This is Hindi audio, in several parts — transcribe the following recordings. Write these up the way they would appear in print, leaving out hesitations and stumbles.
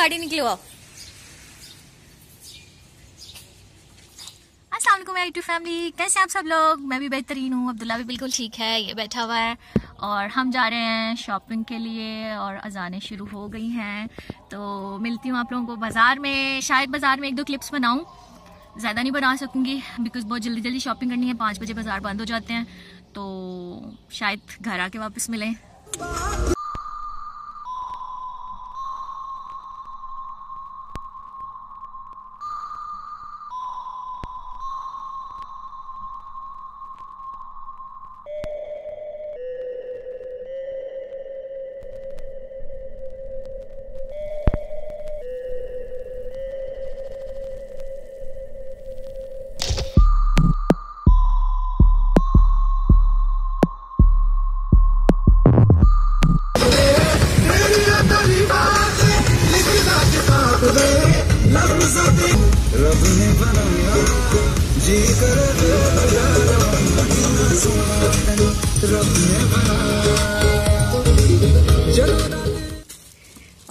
गाड़ी निकलवाओ। अस्सलाम वालेकुम मेरी यूट्यूब फैमिली, कैसे आप सब लोग? मैं भी बेहतरीन हूँ, अब्दुल्ला भी बिल्कुल ठीक है, ये बैठा हुआ है और हम जा रहे हैं शॉपिंग के लिए और अजानें शुरू हो गई हैं। तो मिलती हूँ आप लोगों को बाज़ार में। शायद बाज़ार में 1-2 क्लिप्स बनाऊँ, ज़्यादा नहीं बना सकूँगी बिकॉज़ बहुत जल्दी जल्दी शॉपिंग करनी है। 5 बजे बाज़ार बंद हो जाते हैं, तो शायद घर आके वापस मिलें।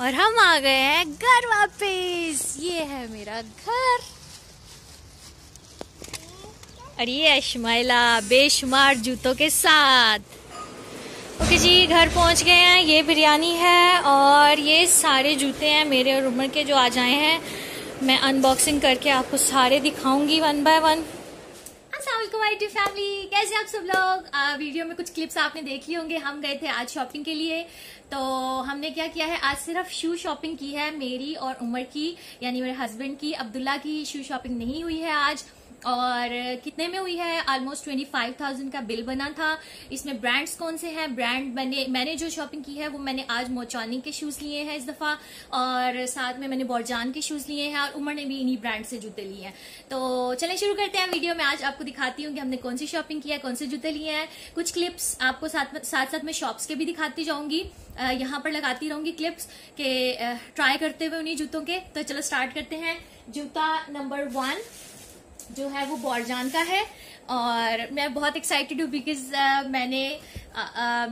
और हम आ गए हैं घर वापस। ये है मेरा घर और ये है शमाइला बेशुमार जूतों के साथ। ओके जी, घर पहुंच गए हैं। ये बिरयानी है और ये सारे जूते हैं मेरे और उमर के जो आज आए हैं। मैं अनबॉक्सिंग करके आपको सारे दिखाऊंगी 1 बाय 1। यूट्यूब फैमिली, कैसे आप सब लोग? वीडियो में कुछ क्लिप्स आपने देख लिए होंगे। हम गए थे आज शॉपिंग के लिए। तो हमने क्या किया है, आज सिर्फ शू शॉपिंग की है मेरी और उमर की, यानी मेरे हस्बैंड की। अब्दुल्ला की शू शॉपिंग नहीं हुई है आज। और कितने में हुई है? ऑलमोस्ट 25,000 का बिल बना था। इसमें ब्रांड्स कौन से हैं? ब्रांड मैंने जो शॉपिंग की है वो मैंने आज मोचानी के शूज लिए हैं इस दफा, और साथ में मैंने बॉर्जान के शूज लिए हैं और उमर ने भी इन्हीं ब्रांड से जूते लिए हैं। तो चलें शुरू करते हैं वीडियो में। आज आपको दिखाती हूँ कि हमने कौन सी शॉपिंग की है, कौन से जूते लिए हैं। कुछ क्लिप्स आपको साथ में शॉप्स के भी दिखाती जाऊंगी। यहाँ पर लगाती रहूंगी क्लिप्स के ट्राई करते हुए उन्हीं जूतों के। तो चलो स्टार्ट करते हैं। जूता नंबर 1 जो है वो बॉर्जान का है और मैं बहुत एक्साइटेड हूँ बिकॉज मैंने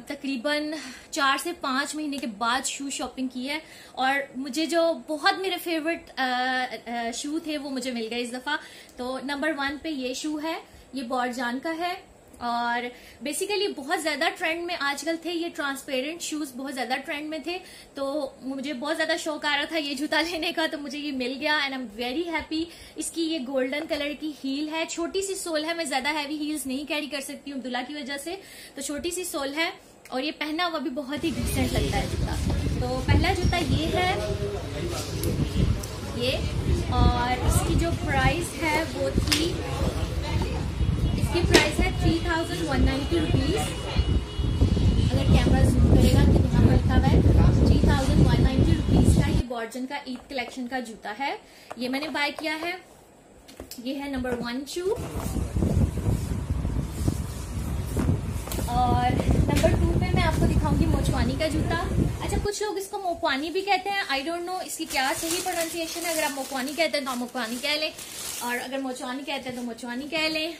तकरीबन 4 से 5 महीने के बाद शू शॉपिंग की है और मुझे जो बहुत मेरे फेवरेट शू थे वो मुझे मिल गए इस दफा। तो नंबर 1 पे ये शू है, ये बॉर्जान का है और बेसिकली बहुत ज्यादा ट्रेंड में आजकल थे ये ट्रांसपेरेंट शूज, बहुत ज्यादा ट्रेंड में थे। तो मुझे बहुत ज्यादा शौक आ रहा था ये जूता लेने का, तो मुझे ये मिल गया and I am very happy. इसकी ये गोल्डन कलर की हील है, छोटी सी सोल है। मैं ज्यादा हैवी हील्स नहीं कैरी कर सकती हूँ अब्दुल्ला की वजह से, तो छोटी सी सोल है और ये पहना हुआ भी बहुत ही डिसेंट लगता है जूता। तो पहला जूता ये है ये, और इसकी जो प्राइस है वो थी, इसकी प्राइस है 3,190 रुपीज। अगर कैमरा जूम करेगा तो यहाँ पर लिखा हुआ है 3,190 रुपीज का ये बॉर्जन का ईद कलेक्शन का जूता है। ये मैंने बाय किया है। ये है नंबर 1 शू। और नंबर 2 पे मैं आपको दिखाऊंगी मोचवानी का जूता। अच्छा, कुछ लोग इसको मोकवानी भी कहते हैं, आई डोंट नो इसकी क्या सही प्रोनाउंसिएशन है। अगर आप मोकवानी कहते हैं तो आप मोकवानी कह लें, और अगर मोचवानी कहते हैं तो मोचवानी कह लें।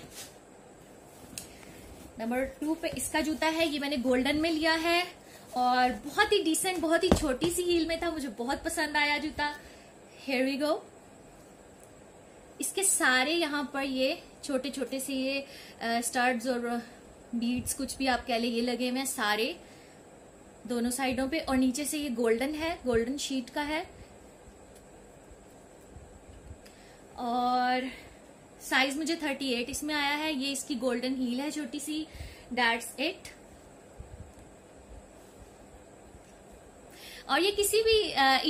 नंबर 2 पे इसका जूता है, ये मैंने गोल्डन में लिया है और बहुत ही डिसेंट, बहुत ही छोटी सी हील में था। मुझे बहुत पसंद आया जूता। Here we go. इसके सारे यहाँ पर ये छोटे छोटे से ये स्टड्स और बीड्स, कुछ भी आप कह ले, ये लगे हुए हैं सारे दोनों साइडों पे। और नीचे से ये गोल्डन है, गोल्डन शीट का है। और साइज मुझे 38 इसमें आया है। ये इसकी गोल्डन हील है छोटी सी, दैट्स इट। और ये किसी भी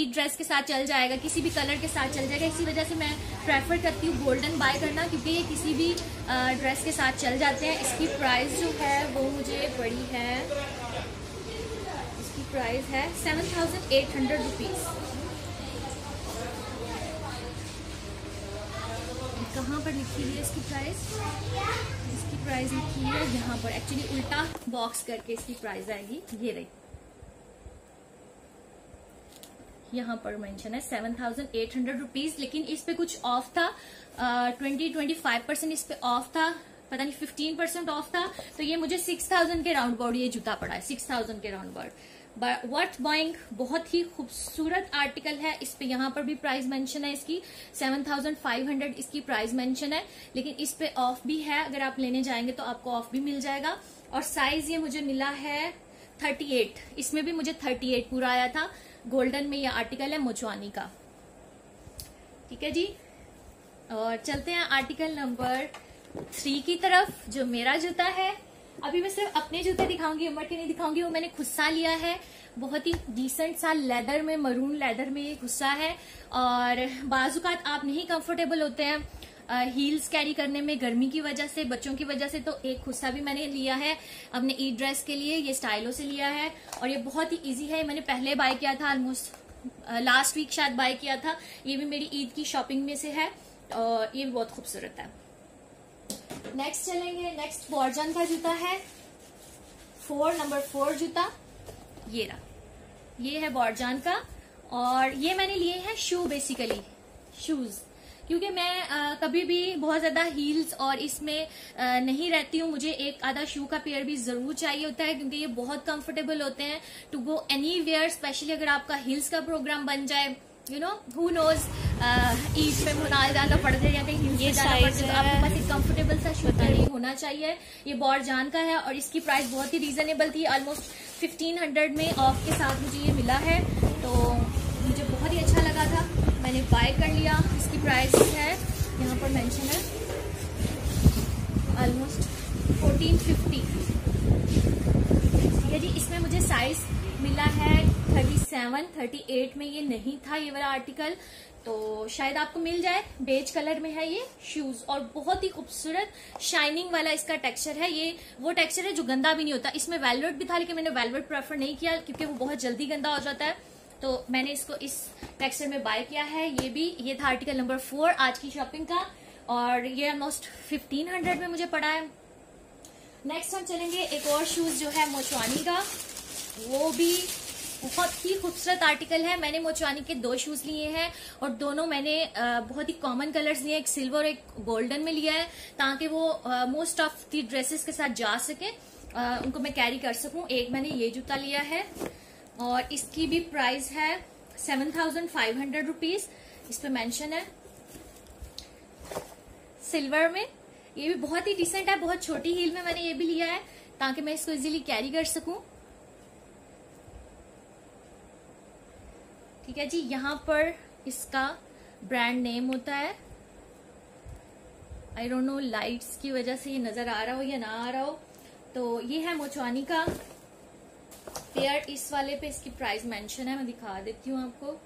ईद ड्रेस के साथ चल जाएगा, किसी भी कलर के साथ चल जाएगा। इसी वजह से मैं प्रेफर करती हूँ गोल्डन बाय करना, क्योंकि ये किसी भी ड्रेस के साथ चल जाते हैं। इसकी प्राइस जो है वो मुझे पड़ी है, इसकी प्राइस है 7,800 रुपीज। कहाँ पर लिखी हुई है इसकी प्राइस? इसकी प्राइस लिखी है यहाँ पर, एक्चुअली उल्टा बॉक्स करके इसकी प्राइस आएगी, ये रही। यहाँ पर मेंशन है 7,800 रुपीज, लेकिन इस पे कुछ ऑफ था। 20-25% इस पे ऑफ था, पता नहीं 15% ऑफ था। तो ये मुझे 6,000 के राउंड अबाउट ये जूता पड़ा है, 6,000 के राउंड अबाउट। वर्थ बाइंग, बहुत ही खूबसूरत आर्टिकल है। इस पे यहाँ पर भी प्राइस मेंशन है इसकी 7500 इसकी प्राइस मेंशन है, लेकिन इस पे ऑफ भी है, अगर आप लेने जाएंगे तो आपको ऑफ भी मिल जाएगा। और साइज ये मुझे मिला है 38, इसमें भी मुझे 38 पूरा आया था। गोल्डन में ये आर्टिकल है मोचवानी का। ठीक है जी, और चलते हैं आर्टिकल नंबर 3 की तरफ, जो मेरा जूता है। अभी मैं सिर्फ अपने जूते दिखाऊंगी, उमर के नहीं दिखाऊंगी। वो मैंने खुद सा लिया है, बहुत ही डिसेंट सा लेदर में, मरून लेदर में ये खुस्सा है। और बाजुकात आप नहीं कंफर्टेबल होते हैं हील्स कैरी करने में गर्मी की वजह से, बच्चों की वजह से, तो एक खुस्सा भी मैंने लिया है अपने ईद ड्रेस के लिए। ये स्टाइलो से लिया है और ये बहुत ही इजी है। मैंने पहले बाय किया था, ऑलमोस्ट लास्ट वीक शायद बाय किया था। ये भी मेरी ईद की शॉपिंग में से है और ये भी बहुत खूबसूरत है। नेक्स्ट चलेंगे, नेक्स्ट बॉर्जन का जूता है नंबर 4 जूता। ये रहा, ये है बॉर्जन का। और ये मैंने लिए हैं शू, बेसिकली शूज, क्योंकि मैं कभी भी बहुत ज्यादा हील्स और इसमें नहीं रहती हूँ। मुझे एक आधा शू का पेयर भी जरूर चाहिए होता है, क्योंकि ये बहुत कंफर्टेबल होते हैं टू गो एनीवेयर, स्पेशली अगर आपका हिल्स का प्रोग्राम बन जाए, you know who knows, Eid पे मुनाल जाना पड़ जाए या कहीं हिल्स पे जाना पड़ जाए, तो आपके पास एक कंफर्टेबल सा जूता ही होना चाहिए। ये बॉर्जन का है और इसकी प्राइस बहुत ही रीजनेबल थी, ऑलमोस्ट 1500 में ऑफ के साथ मुझे ये मिला है, तो मुझे बहुत ही अच्छा लगा था, मैंने बाय कर लिया। इसकी प्राइस है यहाँ पर मेंशन है ऑलमोस्ट 1450। ठीक है जी, इसमें मुझे साइज मिला है 37, 38 में ये नहीं था ये वाला आर्टिकल, तो शायद आपको मिल जाए। बेज कलर में है ये शूज और बहुत ही खूबसूरत शाइनिंग वाला इसका टेक्सचर है। ये वो टेक्सचर है जो गंदा भी नहीं होता। इसमें वेलवेट भी था, लेकिन मैंने वेलवेट प्रेफर नहीं किया क्योंकि वो बहुत जल्दी गंदा हो जाता है, तो मैंने इसको इस टेक्सचर में बाय किया है। ये था आर्टिकल नंबर 4 आज की शॉपिंग का, और ये ऑलमोस्ट 1500 में मुझे पड़ा है। नेक्स्ट हम चलेंगे एक और शूज जो है मोचवानी का, वो भी बहुत ही खूबसूरत आर्टिकल है। मैंने मोचवानी के 2 शूज लिए हैं और दोनों मैंने बहुत ही कॉमन कलर्स लिए, एक सिल्वर और एक गोल्डन में लिया है, ताकि वो मोस्ट ऑफ दी ड्रेसेस के साथ जा सके, उनको मैं कैरी कर सकूं। एक मैंने ये जूता लिया है और इसकी भी प्राइस है 7500 रुपीज, इस पे मेंशन है सिल्वर में। ये भी बहुत ही डिसेंट है, बहुत छोटी हील में मैंने ये भी लिया है ताकि मैं इसको इजीली कैरी कर सकूं। ठीक है जी, यहाँ पर इसका ब्रांड नेम होता है, आई डोंट नो लाइट्स की वजह से ये नजर आ रहा हो या ना आ रहा हो, तो ये है मोचवानी का पेयर। इस वाले पे इसकी प्राइस मेंशन है, मैं दिखा देती हूँ आपको,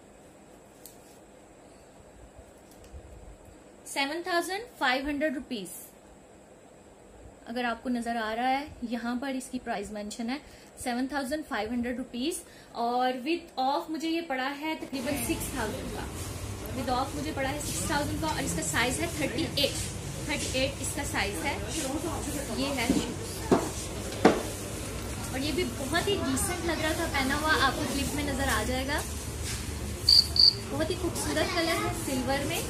7500 रुपीज। अगर आपको नजर आ रहा है, यहाँ पर इसकी प्राइस मेंशन है 7500 रुपीज, और विद ऑफ मुझे ये पड़ा है तकरीबन 6000 का। विद ऑफ मुझे पड़ा है 6000 का, और इसका साइज है 38 इसका साइज है। ये है और ये भी बहुत ही डिसेंट लग रहा था पहना हुआ, आपको क्लिप में नजर आ जाएगा। बहुत ही खूबसूरत कलर है सिल्वर में,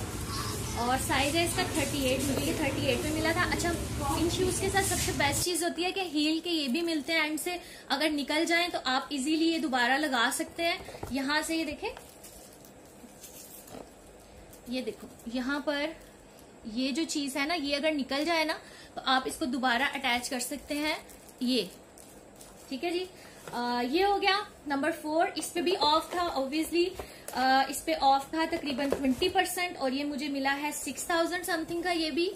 और साइज है इसका 38, मुझे ये 38 में मिला था। अच्छा, इन शूज के साथ सबसे बेस्ट चीज होती है कि हील के ये भी मिलते हैं एंड से, अगर निकल जाएं तो आप इजीली ये दोबारा लगा सकते हैं। यहाँ से ये देखें, ये देखो यहाँ पर ये जो चीज है ना, ये अगर निकल जाए ना तो आप इसको दोबारा अटैच कर सकते हैं ये। ठीक है जी, ये हो गया नंबर 4। इस पे भी ऑफ था ऑब्वियसली, इस पे ऑफ था तकरीबन 20%, और ये मुझे मिला है 6000 समथिंग का। ये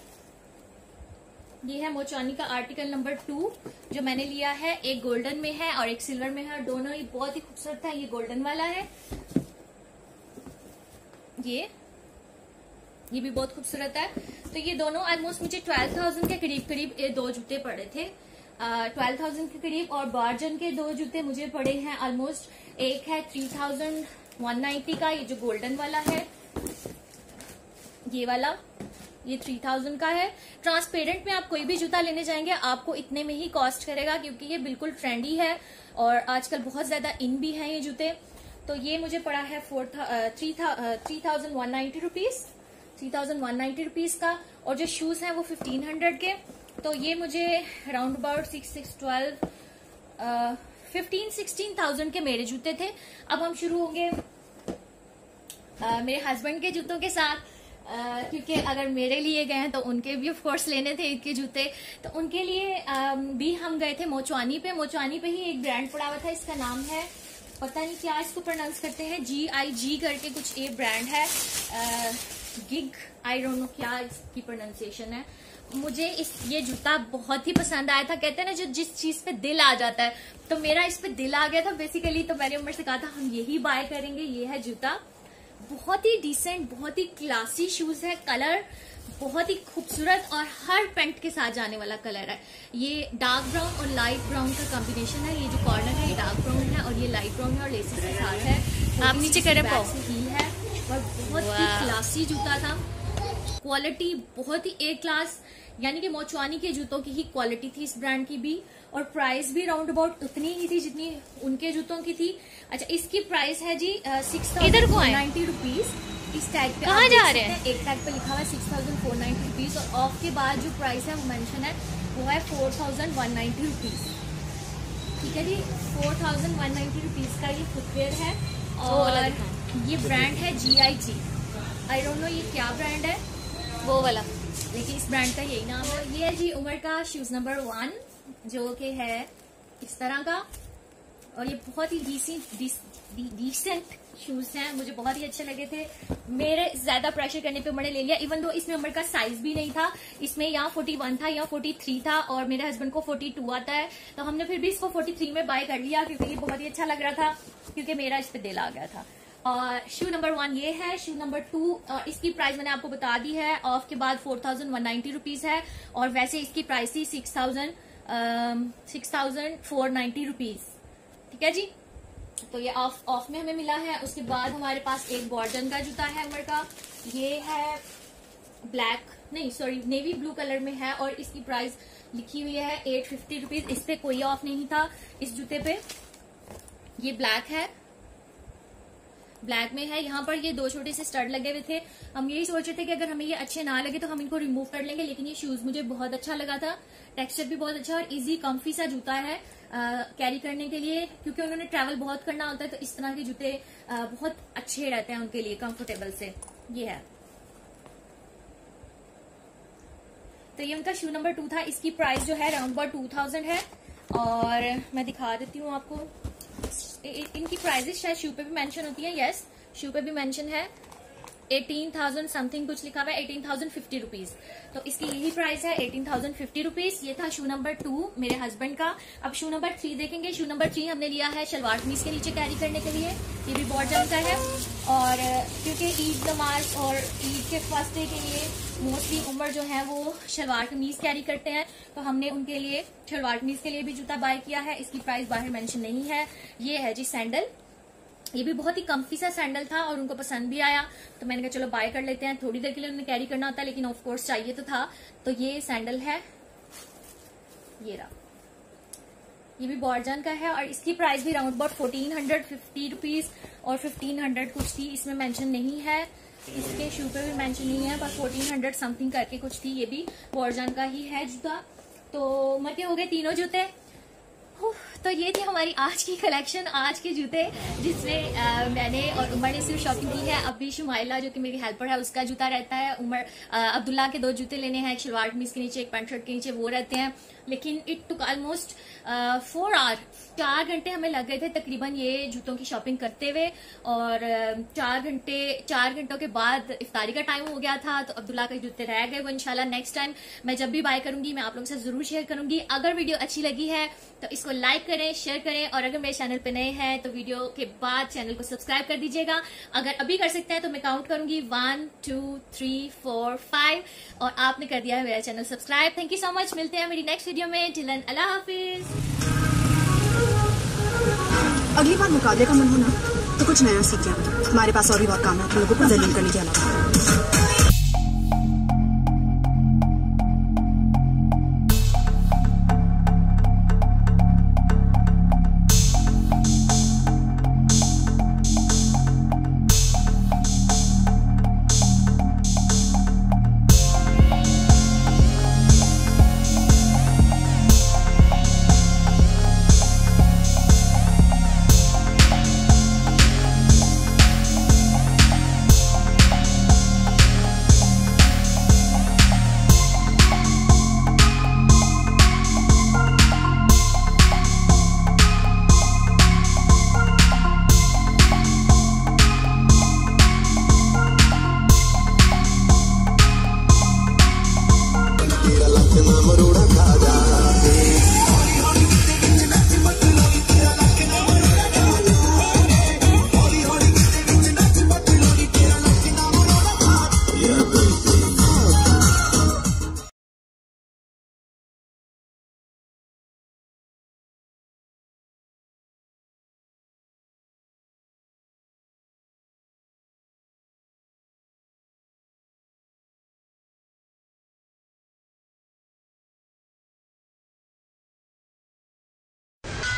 है मोचवानी का आर्टिकल नंबर 2 जो मैंने लिया है, एक गोल्डन में है और एक सिल्वर में है, दोनों ही बहुत ही खूबसूरत था। ये गोल्डन वाला है, ये भी बहुत खूबसूरत है। तो ये दोनों ऑलमोस्ट मुझे 12000 के करीब ये 2 जूते पड़े थे, 12000 के करीब। और बॉर्जन के 2 जूते मुझे पड़े हैं ऑलमोस्ट, एक है 3190 का, ये जो गोल्डन वाला है, ये वाला ये 3000 का है। ट्रांसपेरेंट में आप कोई भी जूता लेने जाएंगे आपको इतने में ही कॉस्ट करेगा, क्योंकि ये बिल्कुल ट्रेंडी है और आजकल बहुत ज्यादा इन भी है ये जूते। तो ये मुझे पड़ा है 3190 रुपीज, 3190 रुपीज का। और जो शूज हैं वो 1500 के, तो ये मुझे राउंड अबाउट 6 6 12 15-16,000 के मेरे जूते थे। अब हम शुरू होंगे मेरे हस्बैंड के जूतों के साथ, क्योंकि अगर मेरे लिए गए हैं तो उनके भी ऑफ कोर्स लेने थे ईद के जूते, तो उनके लिए भी हम गए थे मोचवानी पे। मोचवानी पे ही एक ब्रांड पड़ा हुआ था, इसका नाम है, पता नहीं क्या इसको प्रोनाउंस करते हैं, GIG करके कुछ ये ब्रांड है, गिग, आई डोंट नो क्या इसकी प्रोनाउंसिएशन है। मुझे ये जूता बहुत ही पसंद आया था। कहते हैं ना जो जिस चीज पे दिल आ जाता है, तो मेरा इस पे दिल आ गया था बेसिकली। तो मैंने उमर से कहा था हम यही बाय करेंगे। ये है जूता, बहुत ही डिसेंट, बहुत ही क्लासी शूज है, कलर बहुत ही खूबसूरत और हर पैंट के साथ जाने वाला कलर है। ये डार्क ब्राउन और लाइट ब्राउन का कॉम्बिनेशन है। ये जो कॉर्नर है ये डार्क ब्राउन है और ये लाइट ब्राउन है और लेसेस के साथ है। आप नीचे करें हील है और बहुत ही क्लासी जूता था। क्वालिटी बहुत ही ए क्लास, यानी कि मोचवानी के जूतों की ही क्वालिटी थी इस ब्रांड की भी, और प्राइस भी राउंड अबाउट उतनी ही थी जितनी उनके जूतों की थी। अच्छा, इसकी प्राइस है जी 6,490 रुपीज। इस टैग पे कहाँ जा रहे हैं? एक टैग पे लिखा हुआ है 6,490 रुपीज, और ऑफ के बाद जो प्राइस है वो मेंशन है वो है 4,190 रुपीज। ठीक है जी, 4,190 रुपीज का ये फुटवेयर है और ये ब्रांड है GIG। आई डोंट नो ये क्या ब्रांड है वो वाला, लेकिन इस ब्रांड का यही नाम है। ये है जी उमर का शूज नंबर 1, जो कि है इस तरह का, और ये बहुत ही डिसेंट शूज हैं, मुझे बहुत ही अच्छे लगे थे। मेरे ज्यादा प्रेशर करने पे उमर ने ले लिया, इवन दो इसमें उमर का साइज भी नहीं था। इसमें यहाँ 41 था, यहाँ 43 था, और मेरे हस्बैंड को 42 आता है, तो हमने फिर भी इसको 43 में बाय कर लिया क्योंकि ये बहुत ही अच्छा लग रहा था, क्योंकि मेरा इस पे दिल आ गया था। और शू नंबर 1 ये है। शू नंबर 2, इसकी प्राइस मैंने आपको बता दी है, ऑफ के बाद 4,190 रुपीज है, और वैसे इसकी प्राइस थी 6,490 रुपीज। ठीक है जी, तो ये ऑफ में हमें मिला है। उसके बाद हमारे पास एक बॉर्डन का जूता है उमर का, ये है ब्लैक नहीं सॉरी नेवी ब्लू कलर में है, और इसकी प्राइस लिखी हुई है 850 रुपीज। इस पे कोई ऑफ नहीं था इस जूते पे। ये ब्लैक है, ब्लैक में है, यहाँ पर ये 2 छोटे से स्टड लगे हुए थे। हम यही सोच रहे थे कि अगर हमें ये अच्छे ना लगे तो हम इनको रिमूव कर लेंगे, लेकिन ये शूज मुझे बहुत अच्छा लगा था। टेक्सचर भी बहुत अच्छा और इजी कम्फी सा जूता है कैरी करने के लिए, क्योंकि उन्होंने ट्रैवल बहुत करना होता है, तो इस तरह के जूते बहुत अच्छे रहते हैं उनके लिए, कंफर्टेबल से। ये है, तो ये उनका शू नंबर 2 था। इसकी प्राइस जो है अराउंड अबाउट 2,000 है, और मैं दिखा देती हूँ आपको। इनकी प्राइजेस शायद शू पे भी मेंशन होती है। यस, शू पे भी मेंशन है। 18,000 समथिंग कुछ लिखा हुआ है, 18,050 रुपीज। तो इसकी यही प्राइस है 18,050 रुपीज। ये था शू नंबर 2 मेरे हस्बैंड का। अब शू नंबर 3 देखेंगे। शू नंबर 3 हमने लिया है शलवार कमीज के नीचे कैरी करने के लिए। ये भी बॉर्डन का है, और क्योंकि ईद नमाज और ईद के फर्स्ट डे के लिए मोस्टली उमर जो है वो शलवार कमीज कैरी करते हैं, तो हमने उनके लिए शलवार कमीज के लिए भी जूता बाय किया है। इसकी प्राइस बाहर मेंशन नहीं है। ये है जी सैंडल, ये भी बहुत ही कम्फी सा सैंडल था और उनको पसंद भी आया, तो मैंने कहा चलो बाय कर लेते हैं। थोड़ी देर के लिए उन्हें कैरी करना होता है, लेकिन ऑफ कोर्स चाहिए तो था। तो ये सैंडल है, ये रहा, ये भी बॉर्जन का है, और इसकी प्राइस भी राउंड अबाउट 1,450 रुपीज और 1,500 कुछ थी। इसमें मेंशन नहीं है, इसके शू पे भी मेंशन नहीं है, बस 1,400 समथिंग करके कुछ थी। ये भी बॉर्जन का ही है जूता। तो मत हो गए तीनों जूते। तो ये थी हमारी आज की कलेक्शन, आज के जूते, जिसमें मैंने और उमर ने सिर्फ शॉपिंग की है। अभी शुमाइला जो कि मेरी हेल्पर है उसका जूता रहता है। उमर अब्दुल्ला के 2 जूते लेने हैं, एक शलवार कमीज के नीचे, एक पैंट शर्ट के नीचे, वो रहते हैं। लेकिन इट टुक ऑलमोस्ट 4 आवर, 4 घंटे हमें लग गए थे तकरीबन ये जूतों की शॉपिंग करते हुए। और 4 घंटों के बाद इफ्तारी का टाइम हो गया था, तो अब्दुल्ला के जूते रह गए। वो इंशाल्लाह नेक्स्ट टाइम मैं जब भी बाय करूंगी मैं आप लोगों के साथ जरूर शेयर करूंगी। अगर वीडियो अच्छी लगी है तो इसको लाइक करें, शेयर करें, और अगर मेरे चैनल पे नए हैं तो वीडियो के बाद चैनल को सब्सक्राइब कर दीजिएगा। अगर अभी कर सकते हैं तो मैं काउंट करूंगी 1 2 3 4 5, और आपने कर दिया है मेरा channel subscribe. Thank you so much. मिलते हैं मेरी नेक्स्ट वीडियो में। टिल देन अल्लाह हाफिज। अगली बार मुकाबले का मन होना तो कुछ नया सीख लिया। हमारे पास और भी बहुत काम है, लोगों को जलील करने के अलावा।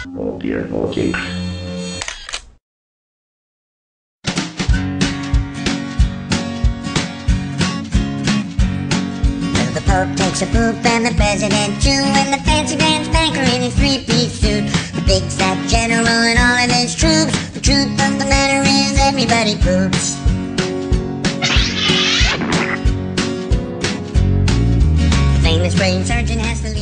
Oh dear, okay. The Pope takes a poop and the President too, and the fancy pants banker in his three-piece suit, the big fat general and all of his troops. The truth of the matter is everybody poops. The famous brain surgeon has to leave.